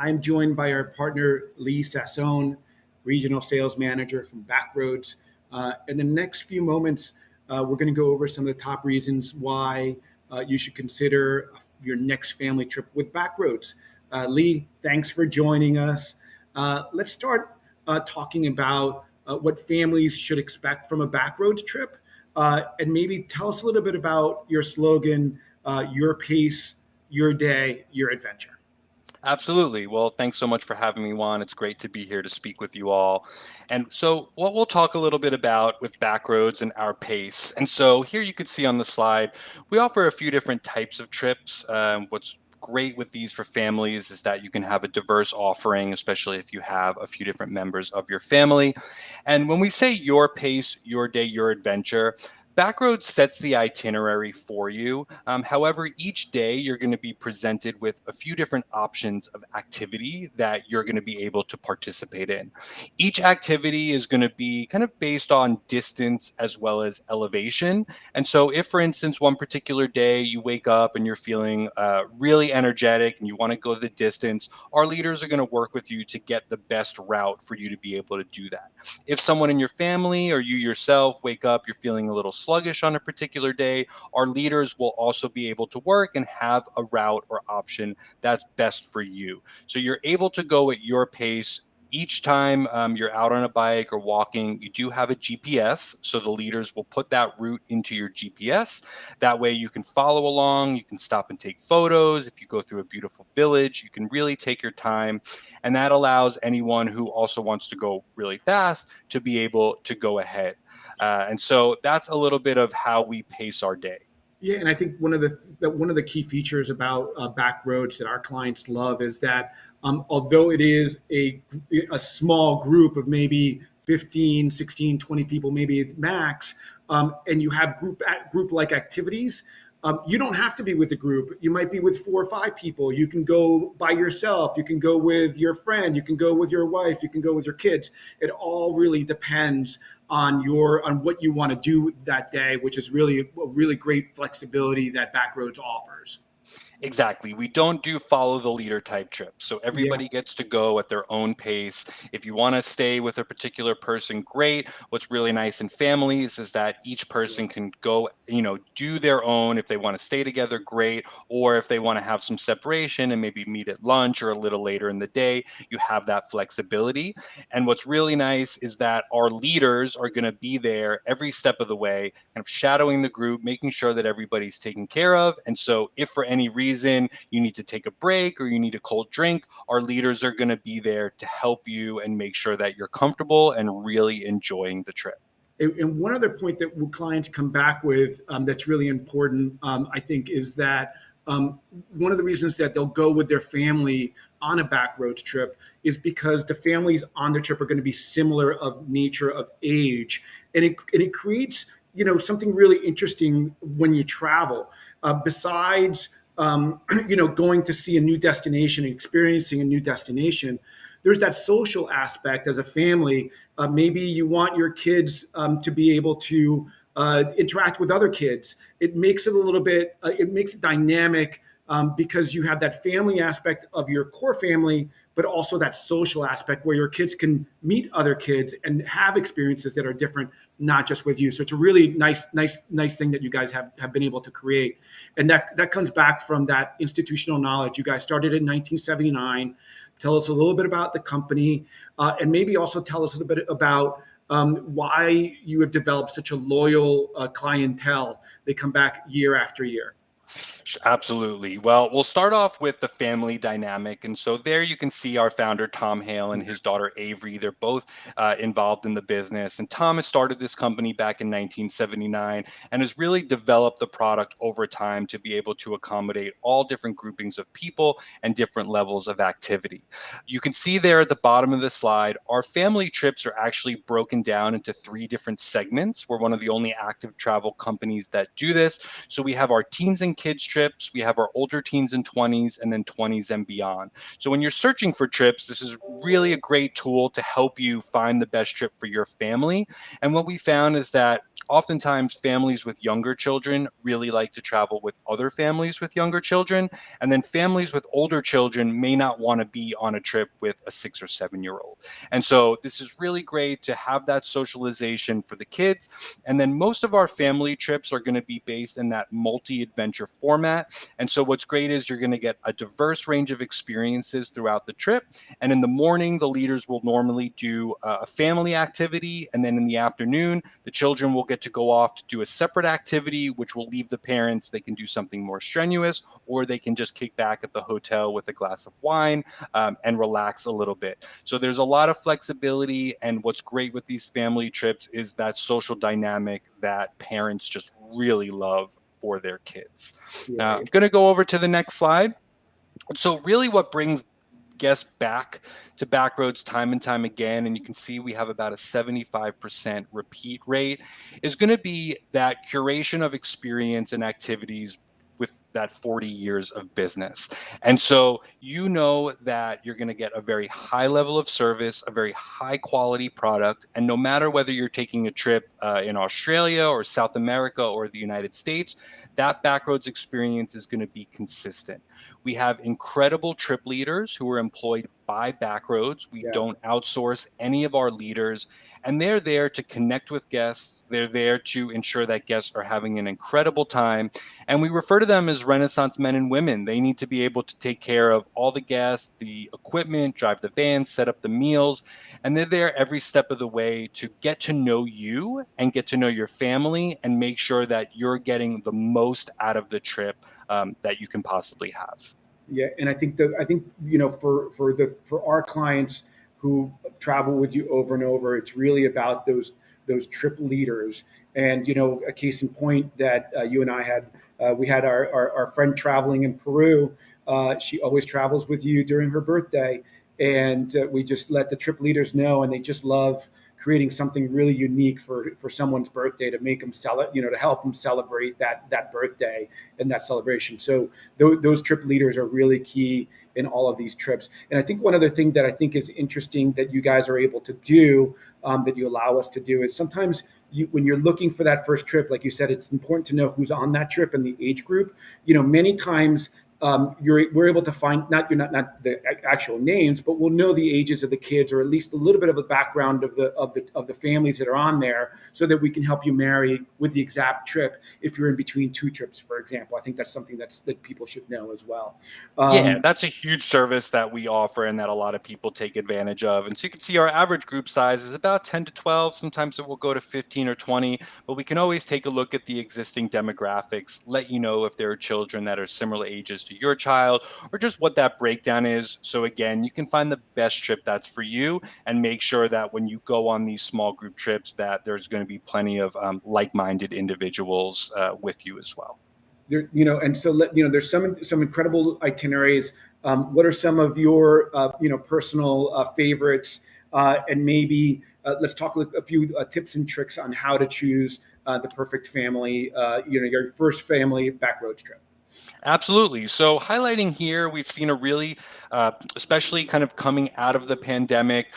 I'm joined by our partner, Leigh Sassone, Regional Sales Manager from Backroads. In the next few moments, we're going to go over some of the top reasons why you should consider your next family trip with Backroads. Leigh, thanks for joining us. Let's start talking about what families should expect from a Backroads trip. And maybe tell us a little bit about your slogan, your pace, your day, your adventure. Absolutely. Well, thanks so much for having me, Juan. It's great to be here to speak with you all. And so, what we'll talk a little bit about with Backroads and our pace. And so, here you can see on the slide, we offer a few different types of trips. What's great with these for families is that you can have a diverse offering, especially if you have a few different members of your family. And when we say your pace, your day, your adventure, Backroads sets the itinerary for you. However, each day you're going to be presented with a few different options of activity that you're going to be able to participate in. Each activity is going to be kind of based on distance as well as elevation. And so, if for instance, one particular day you wake up and you're feeling really energetic and you want to go the distance, our leaders are going to work with you to get the best route for you to be able to do that. If someone in your family or you yourself wake up, you're feeling a little sluggish on a particular day, our leaders will also be able to work and have a route or option that's best for you. So you're able to go at your pace. Each time you're out on a bike or walking, you do have a GPS. So the leaders will put that route into your GPS. That way you can follow along, you can stop and take photos. If you go through a beautiful village, you can really take your time. And that allows anyone who also wants to go really fast to be able to go ahead. And so that's a little bit of how we pace our day. Yeah, and I think one of the key features about Backroads that our clients love is that although it is a small group of maybe 15, 16, 20 people, maybe it's max, and you have group like activities. You don't have to be with a group. You might be with 4 or 5 people. You can go by yourself. You can go with your friend. You can go with your wife. You can go with your kids. It all really depends on what you want to do that day, which is really a really great flexibility that Backroads offers. Exactly. We don't do follow the leader type trips. So Yeah. everybody gets to go at their own pace. If you want to stay with a particular person, great. What's really nice in families is that each person can go, do their own. If they want to stay together, great. Or if they want to have some separation and maybe meet at lunch or a little later in the day, you have that flexibility. And what's really nice is that our leaders are going to be there every step of the way, kind of shadowing the group, making sure that everybody's taken care of. And so if for any reason you need to take a break or you need a cold drink, our leaders are going to be there to help you and make sure that you're comfortable and really enjoying the trip. And one other point that clients come back with that's really important, I think, is that one of the reasons that they'll go with their family on a Backroads trip is because the families on the trip are going to be similar of nature, of age, and it creates something really interesting when you travel. Besides going to see a new destination, experiencing a new destination, there's that social aspect as a family. Maybe you want your kids to be able to interact with other kids. It makes it a little bit, it makes it dynamic because you have that family aspect of your core family, but also that social aspect where your kids can meet other kids and have experiences that are different, not just with you. So it's a really nice thing that you guys have been able to create. And that comes back from that institutional knowledge. You guys started in 1979. Tell us a little bit about the company, and maybe also tell us a little bit about why you have developed such a loyal clientele. They come back year after year. Absolutely. Well, we'll start off with the family dynamic. And so there you can see our founder, Tom Hale, and his daughter, Avery. They're both involved in the business. And Tom has started this company back in 1979 and has really developed the product over time to be able to accommodate all different groupings of people and different levels of activity. You can see there at the bottom of the slide, our family trips are actually broken down into 3 different segments. We're one of the only active travel companies that do this. So we have our teens and kids trips, we have our older teens and 20s, and then 20s and beyond. So when you're searching for trips, this is really a great tool to help you find the best trip for your family. And what we found is that oftentimes families with younger children really like to travel with other families with younger children. And then families with older children may not want to be on a trip with a 6 or 7 year old. And so this is really great to have that socialization for the kids. And then most of our family trips are going to be based in that multi-adventure format. And so what's great is you're going to get a diverse range of experiences throughout the trip. And in the morning, the leaders will normally do a family activity. And then in the afternoon, the children will get to go off to do a separate activity, which will leave the parents. They can do something more strenuous, or they can just kick back at the hotel with a glass of wine and relax a little bit. So there's a lot of flexibility. And what's great with these family trips is that social dynamic that parents just really love for their kids. Now, Yeah. I'm going to go over to the next slide. So really what brings guests back to Backroads time and time again, and you can see we have about a 75% repeat rate, is going to be that curation of experience and activities with that 40 years of business. And so you know that you're going to get a very high level of service, a very high quality product. And no matter whether you're taking a trip in Australia or South America or the United States, that Backroads experience is going to be consistent. We have incredible trip leaders who are employed by Backroads. We Yeah. don't outsource any of our leaders, and they're there to connect with guests. They're there to ensure that guests are having an incredible time. And we refer to them as Renaissance men and women. They need to be able to take care of all the guests, the equipment, drive the van, set up the meals. And they're there every step of the way to get to know you and get to know your family and make sure that you're getting the most out of the trip that you can possibly have. Yeah, and I think for our clients who travel with you over and over, it's really about those trip leaders. And a case in point that you and I had, we had our friend traveling in Peru. She always travels with you during her birthday, and we just let the trip leaders know, and they just love creating something really unique for someone's birthday to make them to help them celebrate that birthday and that celebration. So those trip leaders are really key in all of these trips. And I think one other thing that I think is interesting that you guys are able to do, that you allow us to do, is sometimes when you're looking for that first trip, like you said, it's important to know who's on that trip and the age group. Many times we're able to find not the actual names, but we'll know the ages of the kids, or at least a little bit of the background of the families that are on there, so that we can help you marry with the exact trip if you're in between two trips, for example. I think that's something that people should know as well. Yeah, Um, that's a huge service that we offer and that a lot of people take advantage of. And so you can see our average group size is about 10 to 12. Sometimes it will go to 15 or 20, but we can always take a look at the existing demographics, let you know if there are children that are similar ages to your child, or just what that breakdown is. So again, you can find the best trip that's for you and make sure that when you go on these small group trips, that there's going to be plenty of like-minded individuals with you as well. and so there's some incredible itineraries. What are some of your personal favorites? And maybe let's talk a few tips and tricks on how to choose the perfect family. Your first family backroads trip. Absolutely. So, highlighting here, we've seen a really, especially kind of coming out of the pandemic,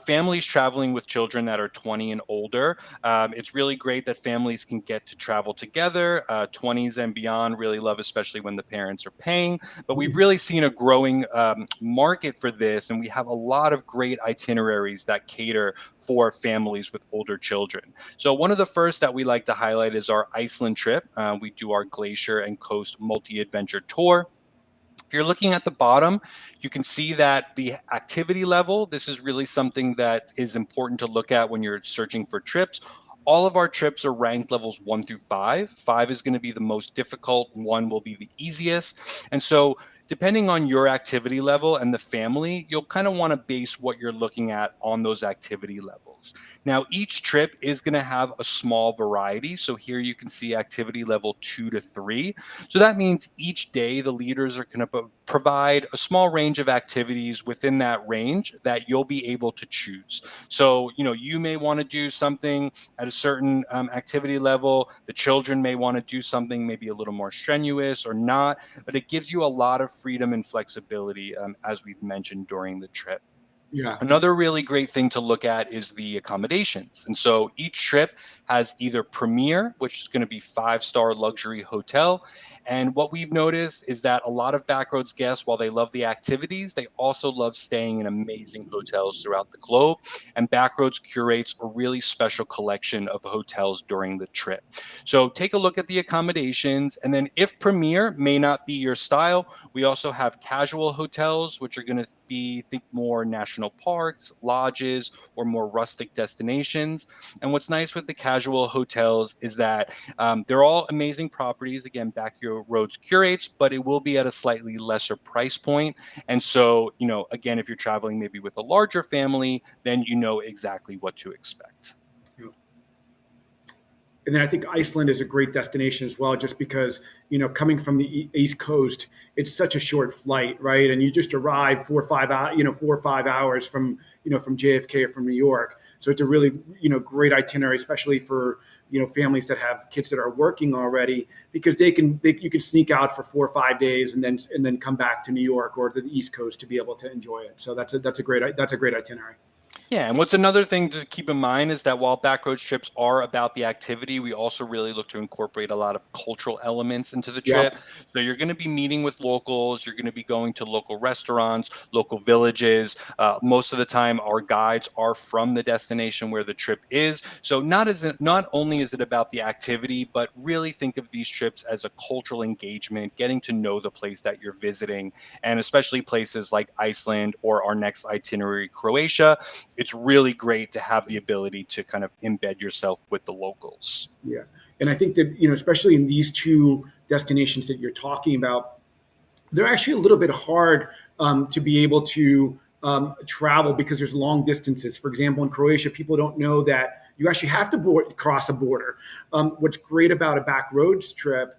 families traveling with children that are 20 and older. It's really great that families can get to travel together. 20s and beyond really love, especially when the parents are paying. But we've really seen a growing market for this, and we have a lot of great itineraries that cater for families with older children. So, one of the first that we like to highlight is our Iceland trip. We do our glacier and coast multi adventure tour. If you're looking at the bottom, you can see that the activity level, this is really something that is important to look at when you're searching for trips. All of our trips are ranked levels 1 through 5. 5 is going to be the most difficult, 1 will be the easiest. And so, depending on your activity level and the family, you'll kind of want to base what you're looking at on those activity levels. Now, each trip is going to have a small variety. So, here you can see activity level 2 to 3. So that means each day the leaders are going to provide a small range of activities within that range that you'll be able to choose. So, you may want to do something at a certain activity level. The children may want to do something maybe a little more strenuous or not, but it gives you a lot of freedom and flexibility, as we've mentioned during the trip. Yeah. Another really great thing to look at is the accommodations. And so each trip has either Premier, which is going to be 5-star luxury hotel. And what we've noticed is that a lot of Backroads guests, while they love the activities, they also love staying in amazing hotels throughout the globe. And Backroads curates a really special collection of hotels during the trip. So take a look at the accommodations. And then if Premier may not be your style, we also have casual hotels, which are going to be, think more national parks, lodges, or more rustic destinations. And what's nice with the casual hotels is that they're all amazing properties. Again, Backroads curates, but it will be at a slightly lesser price point. And so, again, if you're traveling maybe with a larger family, then you know exactly what to expect. And then I think Iceland is a great destination as well, just because, coming from the East Coast, it's such a short flight, right? And you just arrive 4 or 5 hours from, from JFK or from New York. So it's a really, great itinerary, especially for, families that have kids that are working already, because you can sneak out for 4 or 5 days and then come back to New York or to the East Coast to be able to enjoy it. So that's a great itinerary. Yeah, and what's another thing to keep in mind is that while Backroads trips are about the activity, we also really look to incorporate a lot of cultural elements into the Yep. trip. So you're going to be meeting with locals, you're going to be going to local restaurants, local villages. Most of the time, our guides are from the destination where the trip is. So not only is it about the activity, but really think of these trips as a cultural engagement, getting to know the place that you're visiting, and especially places like Iceland or our next itinerary, Croatia. It's really great to have the ability to kind of embed yourself with the locals. Yeah. And I think that, especially in these two destinations that you're talking about, they're actually a little bit hard to be able to travel because there's long distances. For example, in Croatia, people don't know that you actually have to cross a border. What's great about a Backroads trip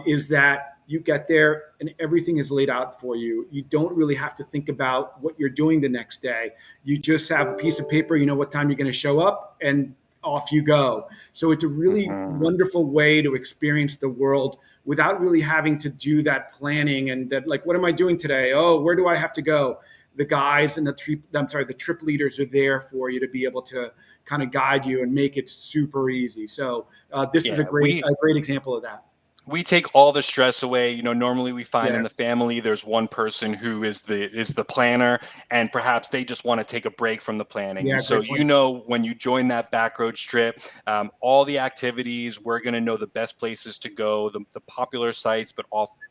is that you get there and everything is laid out for you. You don't really have to think about what you're doing the next day. You just have a piece of paper, you know what time you're going to show up, and off you go. So it's a really Mhm. wonderful way to experience the world without really having to do that planning and that, like, what am I doing today? Oh, where do I have to go? The guides and the trip leaders are there for you to be able to kind of guide you and make it super easy. So this is a Yeah, great example of that. we take all the stress away. Normally we find Yeah. in the family there's one person who is the planner, and perhaps they just want to take a break from the planning. Yeah. And so Great point. when you join that Backroads trip, all the activities, we're going to know the best places to go, the popular sites, but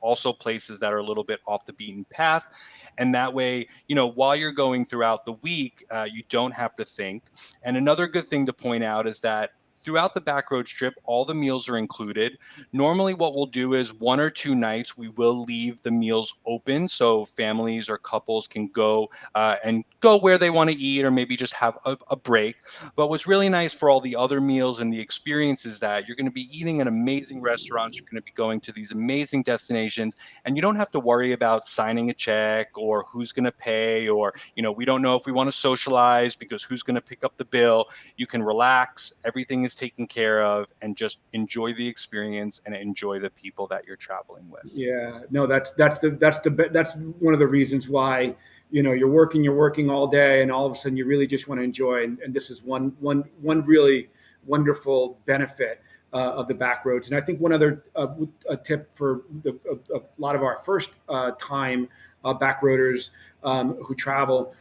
also places that are a little bit off the beaten path. And that way, while you're going throughout the week, you don't have to think. And another good thing to point out is that throughout the Backroads trip, all the meals are included. Normally, what we'll do is 1 or 2 nights we will leave the meals open so families or couples can go and go where they want to eat, or maybe just have a break. But what's really nice for all the other meals and the experience is that you're going to be eating at amazing restaurants. You're going to be going to these amazing destinations, and you don't have to worry about signing a check or who's going to pay, or we don't know if we want to socialize because who's going to pick up the bill. You can relax, everything is taken care of, and just enjoy the experience and enjoy the people that you're traveling with. Yeah, no, that's one of the reasons why, you're working all day, and all of a sudden you really just want to enjoy. And this is one really wonderful benefit of the Backroads. And I think one other a tip for a lot of our first time Backroaders who travel.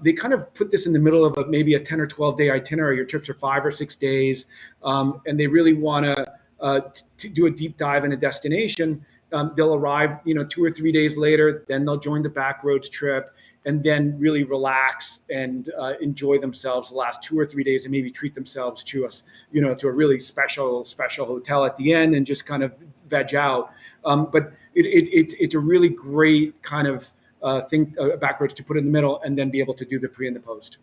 They kind of put this in the middle of maybe a 10 or 12 day itinerary. Your trips are 5 or 6 days, and they really want to do a deep dive in a destination. They'll arrive, 2 or 3 days later. Then they'll join the Backroads trip, and then really relax and enjoy themselves the last 2 or 3 days, and maybe treat themselves to us, to a really special hotel at the end, and just kind of veg out. But it's a really great kind of thing, Backroads, to put in the middle and then be able to do the pre and the post.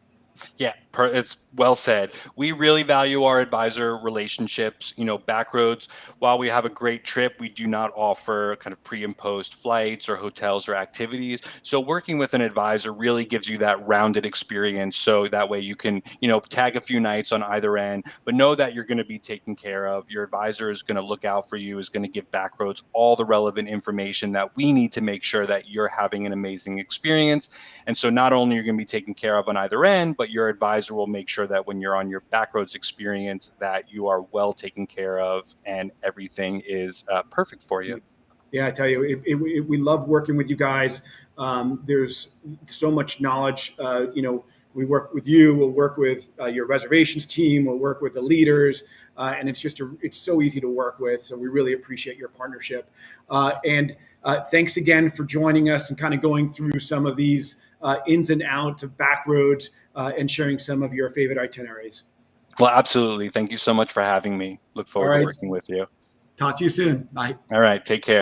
Yeah, it's well said. We really value our advisor relationships. Backroads, while we have a great trip, we do not offer kind of pre and post flights or hotels or activities. So working with an advisor really gives you that rounded experience. So that way you can, tag a few nights on either end, but know that you're going to be taken care of. Your advisor is going to look out for you, is going to give Backroads all the relevant information that we need to make sure that you're having an amazing experience. And so not only are you going to be taken care of on either end, but your advisor will make sure that when you're on your Backroads experience, that you are well taken care of and everything is perfect for you. Yeah, I tell you, we love working with you guys. There's so much knowledge. We work with you. We'll work with your reservations team. We'll work with the leaders, and it's so easy to work with. So we really appreciate your partnership. And thanks again for joining us and kind of going through some of these ins and outs of Backroads and sharing some of your favorite itineraries. Well, absolutely. Thank you so much for having me. Look All forward to right. working with you. Talk to you soon. Bye. All right. Take care.